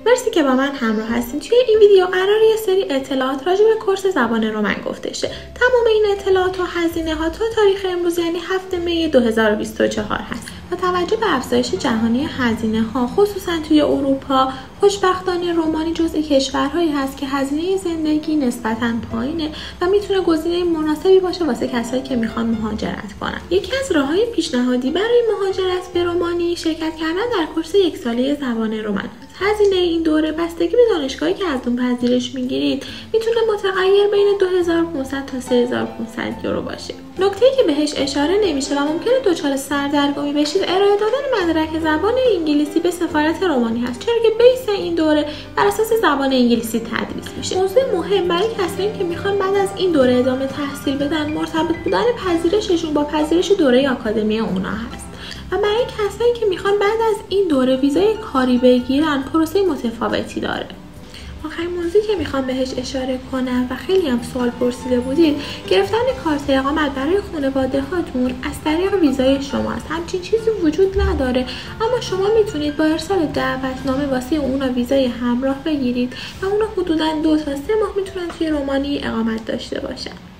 مرسی که با من همراه هستین. توی این ویدیو قراره یه سری اطلاعات راجع به کورس زبان رومن گفته شه. تمام این اطلاعات و هزینه ها تا تاریخ امروز یعنی 7 می 2024 هست. با توجه به افزایش جهانی هزینه ها خصوصا توی اروپا، خوشبختانه رومانی جزء کشورهایی هست که هزینه زندگی نسبتاً پایینه و میتونه گزینه مناسبی باشه واسه کسایی که میخوان مهاجرت کنن. یکی از راههای پیشنهادی برای مهاجرت به رومانی شرکت کردن در کورس 1 ساله زبان رومن. هزینه این دوره بستگی به دانشگاهی که از اون پذیرش میگیرید میتونه متغیر بین 2500 تا 3500 یورو باشه. نکته‌ای که بهش اشاره نمیشه و ممکنه دچار سردرگمی بشید ارائه دادن مدرک زبان انگلیسی به سفارت رومانی هست، چرا که بیس این دوره بر اساس زبان انگلیسی تدریس میشه. موضوع مهم برای کسایی که میخوان بعد از این دوره ادامه تحصیل بدن مرتبط بودن پذیرششون با پذیرش دوره آکادمی اونا هست. و برای کسایی که میخوان بعد از این دوره ویزای کاری بگیرن پروسه متفاوتی داره. آخرین موضوعی که میخوام بهش اشاره کنم و خیلی هم سوال پرسیده بودید، گرفتن کارت اقامت برای خانواده هاتون از طریق ویزای شماست. همچین چیزی وجود نداره، اما شما میتونید با ارسال دعوتنامه واسه اونا ویزای همراه بگیرید و اونا حدوداً 2 تا 3 ماه میتونن توی رومانی اقامت داشته باشن.